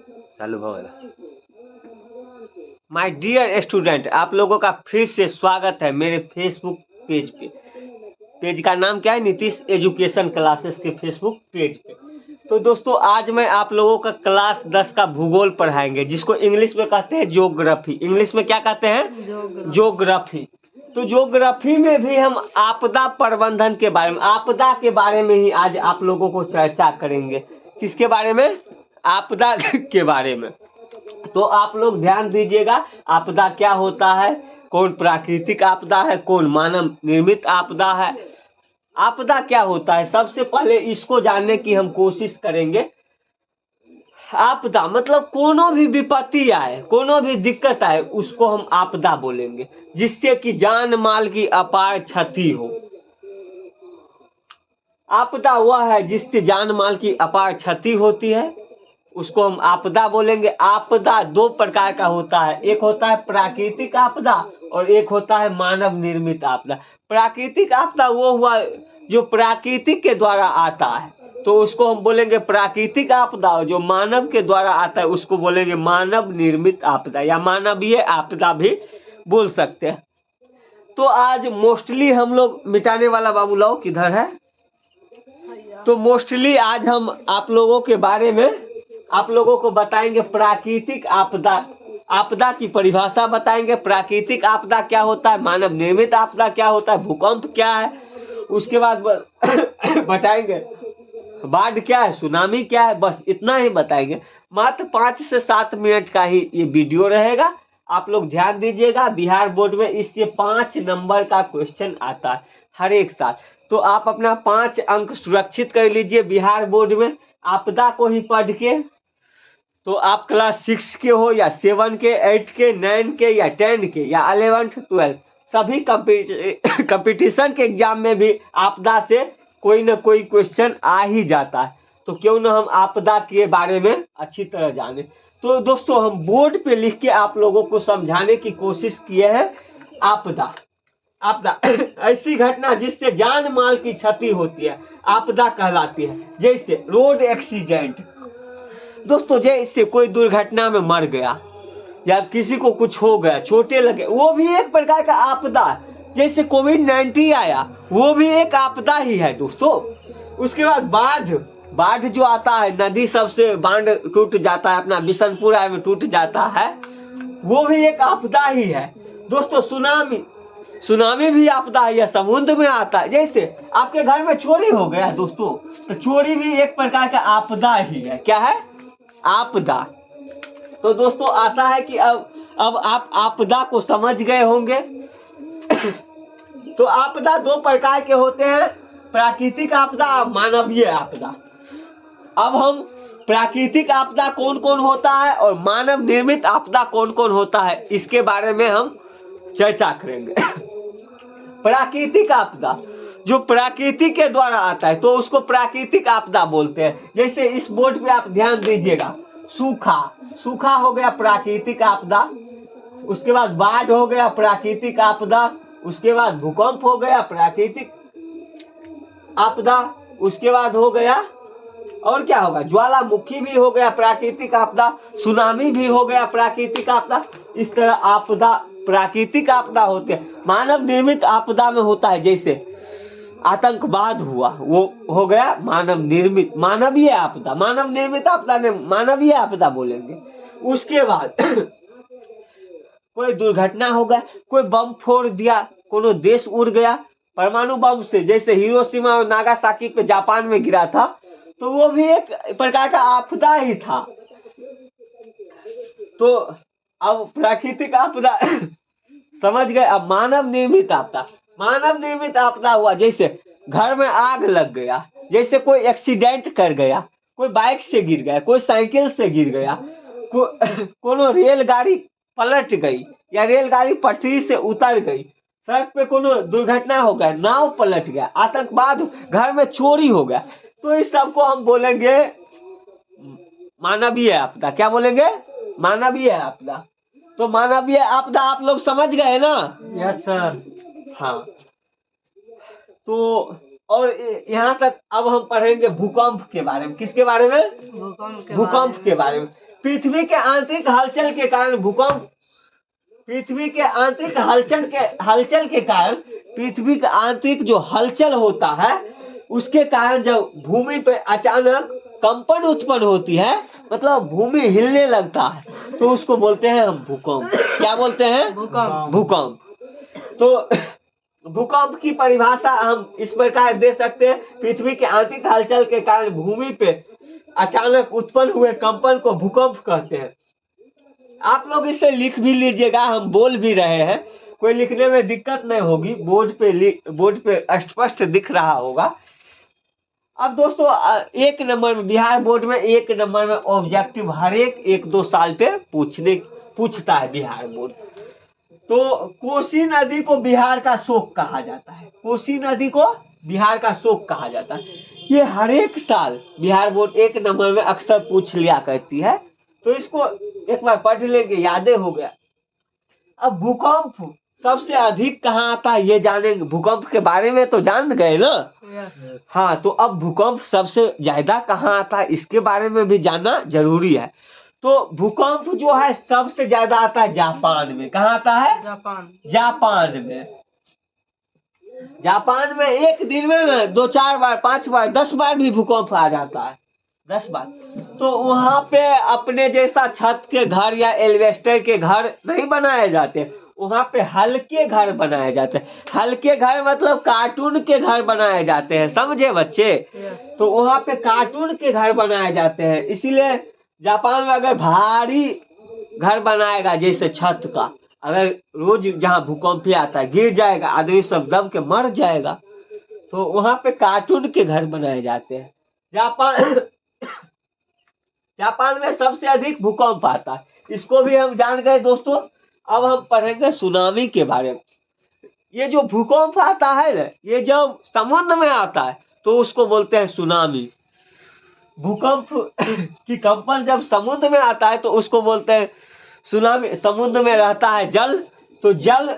चालू हो गया। माय डियर स्टूडेंट, आप लोगों का फिर से स्वागत है मेरे फेसबुक पेज पे। पेज का नाम क्या है? नीतीश एजुकेशन क्लासेस के फेसबुक पेज पे। तो दोस्तों, आज मैं आप लोगों का क्लास 10 का भूगोल पढ़ाएंगे, जिसको इंग्लिश में कहते हैं ज्योग्राफी। इंग्लिश में क्या कहते हैं? ज्योग्राफी। तो ज्योग्राफी में भी हम आपदा प्रबंधन के बारे में, आपदा के बारे में ही आज आप लोगों को चर्चा करेंगे। किसके बारे में? आपदा के बारे में। तो आप लोग ध्यान दीजिएगा, आपदा क्या होता है, कौन प्राकृतिक आपदा है, कौन मानव निर्मित आपदा है, आपदा क्या होता है। सबसे पहले इसको जानने की हम कोशिश करेंगे। आपदा मतलब कोनो भी विपत्ति आए, कोनो भी दिक्कत आए, उसको हम आपदा बोलेंगे, जिससे कि जान माल की अपार क्षति हो। आपदा वह है जिससे जान माल की अपार क्षति होती है, उसको हम आपदा बोलेंगे। आपदा दो प्रकार का होता है, एक होता है प्राकृतिक आपदा और एक होता है मानव निर्मित आपदा। प्राकृतिक आपदा वो हुआ जो प्राकृतिक के द्वारा आता है, तो उसको हम बोलेंगे प्राकृतिक आपदा। जो मानव के द्वारा आता है उसको बोलेंगे मानव निर्मित आपदा, या मानवीय आपदा भी बोल सकते हैं। तो आज मोस्टली हम लोग मिटाने वाला बाबू लाओ किधर है? तो मोस्टली आज हम आप लोगों के बारे में आप लोगों को बताएंगे प्राकृतिक आपदा। आपदा की परिभाषा बताएंगे, प्राकृतिक आपदा क्या होता है, मानव निर्मित आपदा क्या होता है, भूकंप क्या है, उसके बाद बताएंगे बाढ़ क्या है, सुनामी क्या है। बस इतना ही बताएंगे। मात्र 5 से 7 मिनट का ही ये वीडियो रहेगा। आप लोग ध्यान दीजिएगा, बिहार बोर्ड में इससे 5 नंबर का क्वेश्चन आता है हर एक साल। तो आप अपना 5 अंक सुरक्षित कर लीजिए बिहार बोर्ड में आपदा को ही पढ़ के। तो आप क्लास 6 के हो या 7 के, 8 के, 9 के या 10 के या 11th 12, सभी कंपटीशन के एग्जाम में भी आपदा से कोई ना कोई क्वेश्चन आ ही जाता है। तो क्यों ना हम आपदा के बारे में अच्छी तरह जाने। तो दोस्तों, हम बोर्ड पे लिख के आप लोगों को समझाने की कोशिश किए हैं। आपदा, आपदा ऐसी घटना जिससे जान माल की क्षति होती है, आपदा कहलाती है। जैसे रोड एक्सीडेंट, दोस्तों जैसे कोई दुर्घटना में मर गया या किसी को कुछ हो गया, चोटें लगे, वो भी एक प्रकार का आपदा है। जैसे कोविड-19 आया, वो भी एक आपदा ही है दोस्तों। उसके बाद बाढ़, बाढ़ जो आता है, नदी सबसे बांध टूट जाता है, अपना बिशनपुर में टूट जाता है, वो भी एक आपदा ही है दोस्तों। सुनामी, सुनामी भी आपदा है, या समुद्र में आता है। जैसे आपके घर में चोरी हो गया दोस्तों, तो चोरी भी एक प्रकार का आपदा ही है। क्या है? आपदा। तो दोस्तों, आशा है कि अब आप आपदा को समझ गए होंगे। तो आपदा दो प्रकार के होते हैं, प्राकृतिक आपदा और मानवीय आपदा। अब हम प्राकृतिक आपदा कौन कौन होता है और मानव निर्मित आपदा कौन कौन होता है, इसके बारे में हम चर्चा करेंगे। प्राकृतिक आपदा जो प्रकृति के द्वारा आता है, तो उसको प्राकृतिक आपदा बोलते हैं। जैसे इस बोर्ड पे आप ध्यान दीजिएगा, सूखा, सूखा हो गया प्राकृतिक आपदा। उसके बाद बाढ़ हो गया प्राकृतिक आपदा। उसके बाद भूकंप हो गया प्राकृतिक आपदा। उसके बाद हो गया, और क्या होगा, ज्वालामुखी भी हो गया प्राकृतिक आपदा, सुनामी भी हो गया प्राकृतिक आपदा। इस तरह आपदा प्राकृतिक आपदा होते हैं। मानव निर्मित आपदा में होता है, जैसे आतंकवाद हुआ, वो हो गया मानव निर्मित, मानवीय आपदा। मानव निर्मित आपदा ने मानवीय आपदा बोलेंगे। उसके बाद कोई दुर्घटना हो गया, कोई बम फोड़ दिया, कोनो देश उड़ गया परमाणु बम से, जैसे हिरोशिमा और नागासाकी पे जापान में गिरा था, तो वो भी एक प्रकार का आपदा ही था। तो अब प्राकृतिक आपदा समझ गए। अब मानव निर्मित आपदा, मानव निर्मित आपदा हुआ जैसे घर में आग लग गया, जैसे कोई एक्सीडेंट कर गया, कोई बाइक से गिर गया, कोई साइकिल से गिर गया, कोनो रेलगाड़ी पलट गई, या रेलगाड़ी पटरी से उतर गई, सड़क पे कोनो दुर्घटना हो गया, नाव पलट गया, आतंकवाद, घर में चोरी हो गया, तो इस सबको हम बोलेंगे मानवीय आपदा। क्या बोलेंगे? मानवीय आपदा। तो मानवीय आपदा आप लोग समझ गए ना? Yes sir. हाँ। तो और यहाँ तक अब हम पढ़ेंगे भूकंप के बारे में। किसके बारे में? भूकंप के बारे में। पृथ्वी के आंतरिक हलचल के कारण भूकंप, पृथ्वी के आंतरिक हलचल के कारण, पृथ्वी का आंतरिक जो हलचल होता है उसके कारण जब भूमि पे अचानक कंपन उत्पन्न होती है, मतलब भूमि हिलने लगता है, तो उसको बोलते हैं हम भूकंप। क्या बोलते हैं? भूकंप। तो भूकंप की परिभाषा हम इस प्रकार दे सकते हैं, पृथ्वी के आंतरिक हलचल के कारण भूमि पे अचानक उत्पन्न हुए कंपन को भूकंप कहते हैं। आप लोग इसे लिख भी लीजिएगा, हम बोल भी रहे हैं, कोई लिखने में दिक्कत नहीं होगी, बोर्ड पे स्पष्ट दिख रहा होगा। अब दोस्तों एक नंबर में, बिहार बोर्ड में एक नंबर में ऑब्जेक्टिव हर एक दो साल पे पूछता है बिहार बोर्ड। तो कोसी नदी को बिहार का शोक कहा जाता है, कोसी नदी को बिहार का शोक कहा जाता है। ये हर एक साल बिहार बोर्ड एक नंबर में अक्सर पूछ लिया करती है, तो इसको एक बार पढ़ लेंगे, यादें हो गया। अब भूकंप सबसे अधिक कहाँ आता है ये जानेंगे, भूकंप के बारे में तो जान गए ना। हाँ, तो अब भूकंप सबसे ज्यादा कहाँ आता है इसके बारे में भी जानना जरूरी है। तो भूकंप जो है सबसे ज्यादा आता है जापान में। कहाँ आता है? जापान में। जापान में एक दिन में 2 4 बार 5 बार 10 बार भी भूकंप आ जाता है, 10 बार। तो वहां पे अपने जैसा छत के घर या एल्वेस्टर के घर नहीं बनाए जाते, वहां पे हल्के घर बनाए जाते हैं। हल्के घर मतलब कार्टून के घर बनाए जाते हैं, समझे बच्चे? तो वहां पे कार्टून के घर बनाए जाते हैं, इसीलिए जापान में अगर भारी घर बनाएगा जैसे छत का, अगर रोज जहाँ भूकंप आता है गिर जाएगा, आदमी सब दब के मर जाएगा, तो वहां पे कार्टून के घर बनाए जाते हैं। जापान में सबसे अधिक भूकंप आता है, इसको भी हम जान गए दोस्तों। अब हम पढ़ेंगे सुनामी के बारे में। ये जो भूकंप आता है ना, ये जब समुद्र में आता है तो उसको बोलते हैं सुनामी। भूकंप की कंपन जब समुद्र में आता है तो उसको बोलते हैं सुनामी। समुद्र में रहता है जल, तो जल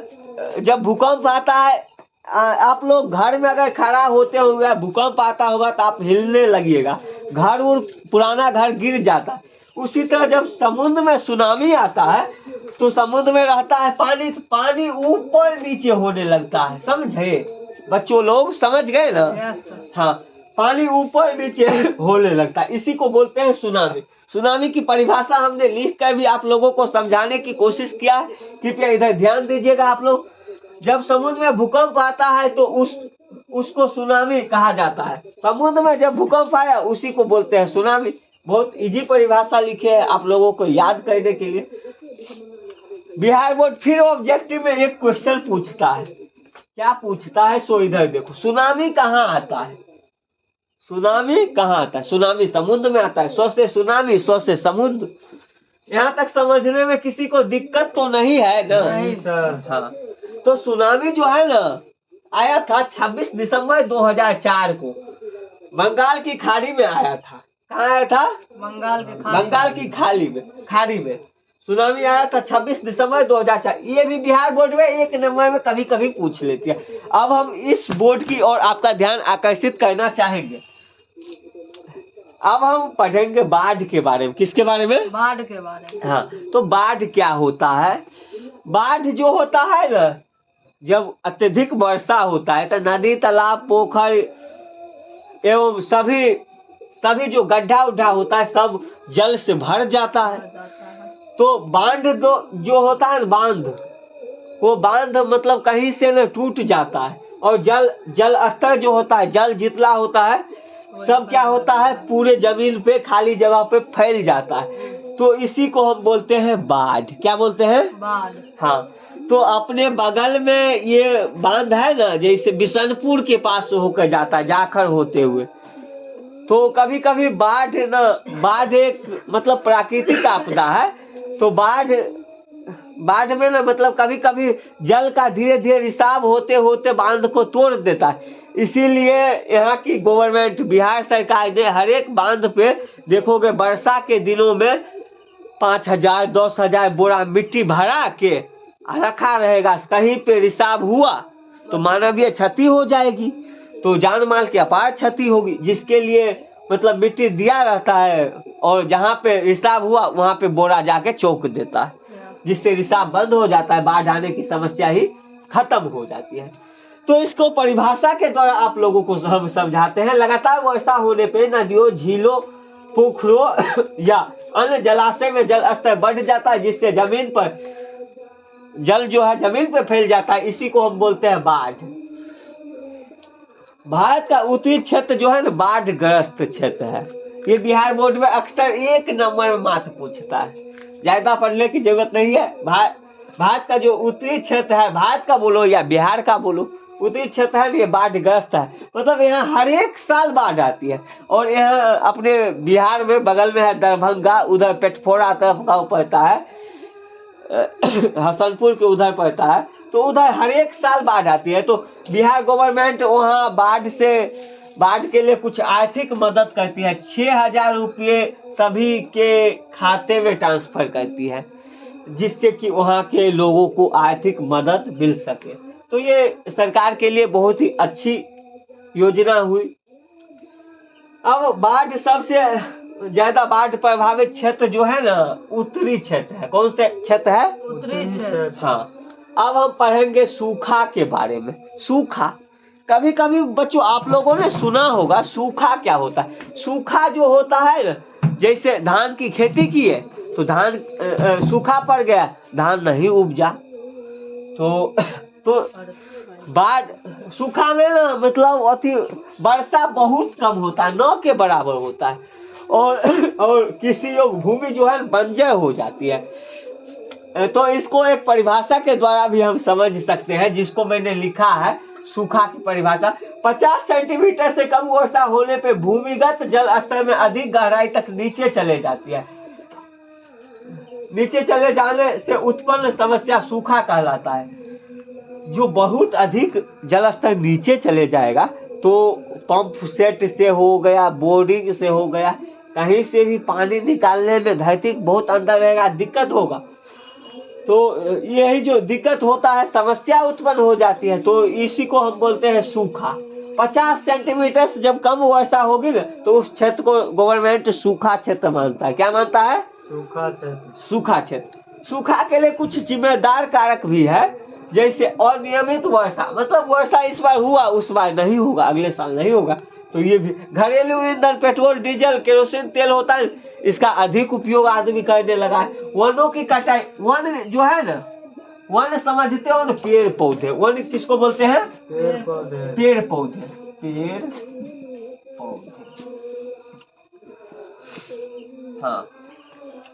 जब भूकंप आता है, आप लोग घर में अगर खड़ा होते होंगे, भूकंप आता होगा तो आप हिलने लगिएगा, घर और पुराना घर गिर जाता है। उसी तरह जब समुद्र में सुनामी आता है तो समुद्र में रहता है पानी, तो पानी ऊपर नीचे होने लगता है, समझे बच्चों लोग? समझ गए ना? हाँ, पानी ऊपर नीचे होने लगता है, इसी को बोलते हैं सुनामी। सुनामी की परिभाषा हमने लिख कर भी आप लोगों को समझाने की कोशिश किया है, कृपया इधर ध्यान दीजिएगा आप लोग। जब समुद्र में भूकंप आता है तो उसको सुनामी कहा जाता है। समुद्र में जब भूकंप आया उसी को बोलते हैं सुनामी। बहुत इजी परिभाषा लिखे है आप लोगों को याद करने के लिए। बिहार बोर्ड फिर ऑब्जेक्टिव में एक क्वेश्चन पूछता है, क्या पूछता है सो इधर देखो। सुनामी कहाँ आता है? सुनामी कहाँ आता है? सुनामी समुद्र में आता है, स्व से सुनामी, स्व से समुद्र। यहाँ तक समझने में किसी को दिक्कत तो नहीं है ना? नहीं सर। हाँ, तो सुनामी जो है ना, आया था 26 दिसंबर 2004 को, बंगाल की खाड़ी में आया था। कहाँ आया था? बंगाल की खाड़ी में सुनामी आया था 26 दिसंबर 2004। ये भी बिहार बोर्ड में एक नंबर में कभी कभी पूछ लेती है। अब हम इस बोर्ड की ओर आपका ध्यान आकर्षित करना चाहेंगे। अब हम पढ़ेंगे बाढ़ के बारे में। किसके बारे में? बाढ़ के बारे में। हाँ, तो बाढ़ क्या होता है? बाढ़ जो होता है ना, जब अत्यधिक वर्षा होता है तो नदी, तालाब, पोखर एवं सभी जो गड्ढा उड्ढा होता है सब जल से भर जाता है। तो बांध जो होता है बांध, वो बांध मतलब कहीं से न टूट जाता है, और जल स्तर जो होता है, जल जितना होता है सब क्या होता है, पूरे जमीन पे खाली जगह पे फैल जाता है। तो इसी को हम बोलते हैं बाढ़। क्या बोलते हैं? बाढ़। हाँ, तो अपने बगल में ये बांध है ना, जैसे बिशनपुर के पास होकर जाता है, जाखर होते हुए। तो कभी कभी बाढ़ एक मतलब प्राकृतिक आपदा है। तो बाढ़ में ना मतलब कभी कभी जल का धीरे धीरे रिसाव होते होते बांध को तोड़ देता है। इसीलिए यहाँ की गवर्नमेंट, बिहार सरकार ने हर एक बांध पे देखोगे वर्षा के दिनों में 5000 10,000 बोरा मिट्टी भरा के रखा रहेगा। कहीं पे रिसाव हुआ तो मानवीय क्षति हो जाएगी, तो जान माल की अपार क्षति होगी, जिसके लिए मतलब मिट्टी दिया रहता है और जहाँ पे रिसाव हुआ वहाँ पे बोरा जाके चौक देता है, जिससे रिसाव बंद हो जाता है, बाढ़ आने की समस्या ही खत्म हो जाती है। तो इसको परिभाषा के द्वारा आप लोगों को हम समझाते हैं। लगातार वर्षा होने पे नदियों, झीलों, पोखरों या अन्य जलाशय में जल स्तर बढ़ जाता है, जिससे जमीन पर जल जो है जमीन पर फैल जाता है। इसी को हम बोलते हैं बाढ़। भारत का उत्तरी क्षेत्र जो है ना बाढ़ ग्रस्त क्षेत्र है। ये बिहार बोर्ड में अक्सर 1 नंबर में मात्र पूछता है, ज्यादा पढ़ने की जरूरत नहीं है। भारत का जो उत्तरी क्षेत्र है, भारत का बोलो या बिहार का बोलो, उत्तरी क्षेत्र है ये बाढ़ ग्रस्त है। मतलब यहाँ हर एक साल बाढ़ आती है। और यहाँ अपने बिहार में बगल में है दरभंगा, उधर पेटफोड़ा तरफ गाँव पड़ता है, हसनपुर के उधर पड़ता है, तो उधर हर एक साल बाढ़ आती है। तो बिहार गवर्नमेंट वहाँ बाढ़ के लिए कुछ आर्थिक मदद करती है। 6,000 रुपये सभी के खाते में ट्रांसफर करती है, जिससे कि वहाँ के लोगों को आर्थिक मदद मिल सके। तो ये सरकार के लिए बहुत ही अच्छी योजना हुई। अब बाढ़ सबसे ज्यादा बाढ़ प्रभावित क्षेत्र जो है ना उत्तरी क्षेत्र है। कौन से क्षेत्र है? उत्तरी क्षेत्र। हाँ, अब हम पढ़ेंगे सूखा के बारे में। सूखा कभी कभी बच्चों आप लोगों ने सुना होगा, सूखा क्या होता है? सूखा जो होता है ना, जैसे धान की खेती की है तो धान सूखा पड़ गया, धान नहीं उपजा, तो बाढ़ सूखा में ना मतलब अति वर्षा बहुत कम होता है, 9 के बराबर होता है। और किसी योग भूमि जो है बंजर हो जाती है। तो इसको एक परिभाषा के द्वारा भी हम समझ सकते हैं, जिसको मैंने लिखा है सूखा की परिभाषा। 50 सेंटीमीटर से कम वर्षा होने पे भूमिगत जल स्तर में अधिक गहराई तक नीचे चले जाती है। नीचे चले जाने से उत्पन्न समस्या सूखा कहलाता है। जो बहुत अधिक जल स्तर नीचे चले जाएगा तो पंप सेट से हो गया, बोरिंग से हो गया, कहीं से भी पानी निकालने में धरती बहुत अंदर रहेगा, दिक्कत होगा। तो यही जो दिक्कत होता है, समस्या उत्पन्न हो जाती है, तो इसी को हम बोलते हैं सूखा। 50 सेंटीमीटर से जब कम वर्षा होगी ना तो उस क्षेत्र को गवर्नमेंट सूखा क्षेत्र मानता है। क्या मानता है? सूखा क्षेत्र। सूखा क्षेत्र। सूखा के लिए कुछ जिम्मेदार कारक भी है, जैसे अनियमित वर्षा, मतलब वर्षा इस बार हुआ उस बार नहीं होगा, अगले साल नहीं होगा। तो ये भी घरेलू ईंधन, पेट्रोल, डीजल, केरोसिन तेल होता है, इसका अधिक उपयोग आदमी करने लगा है। वनों की कटाई, वन जो है ना, वन समझते हो ना, पेड़ पौधे। वन किसको बोलते हैं? पेड़ पौधे। पेड़ पौधे, पेड़ पौधे, हाँ।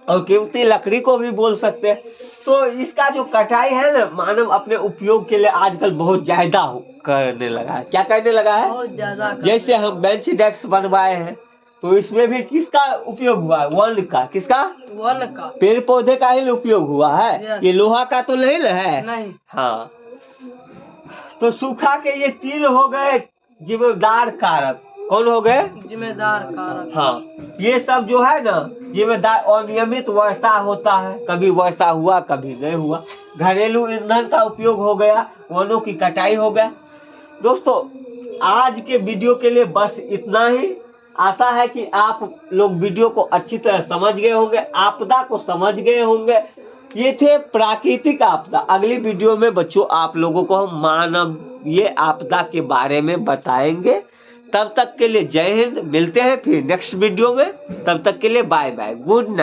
और कीमती लकड़ी को भी बोल सकते हैं। तो इसका जो कटाई है ना, मानव अपने उपयोग के लिए आजकल बहुत ज्यादा करने लगा है। क्या करने लगा है? बहुत ज्यादा। जैसे हम बेंच डेस्क बनवाए हैं तो इसमें भी किसका उपयोग हुआ है? वन का। किसका? वन का। पेड़ पौधे का ही उपयोग हुआ है। ये लोहा का तो नहीं है। नहीं। हाँ। तो सूखा के ये 3 हो गए जिम्मेदार कारक। कौन हो गए? जिम्मेदार कारक। हाँ, ये सब जो है ना जिम्मेदार। अनियमित वर्षा होता है, कभी वर्षा हुआ कभी नहीं हुआ। घरेलू ईंधन का उपयोग हो गया, वनों की कटाई हो गया। दोस्तों आज के वीडियो के लिए बस इतना ही। आशा है कि आप लोग वीडियो को अच्छी तरह समझ गए होंगे, आपदा को समझ गए होंगे। ये थे प्राकृतिक आपदा। अगली वीडियो में बच्चों आप लोगों को हम मानवीय आपदा के बारे में बताएंगे। तब तक के लिए जय हिंद। मिलते हैं फिर नेक्स्ट वीडियो में। तब तक के लिए बाय बाय, गुड नाइट।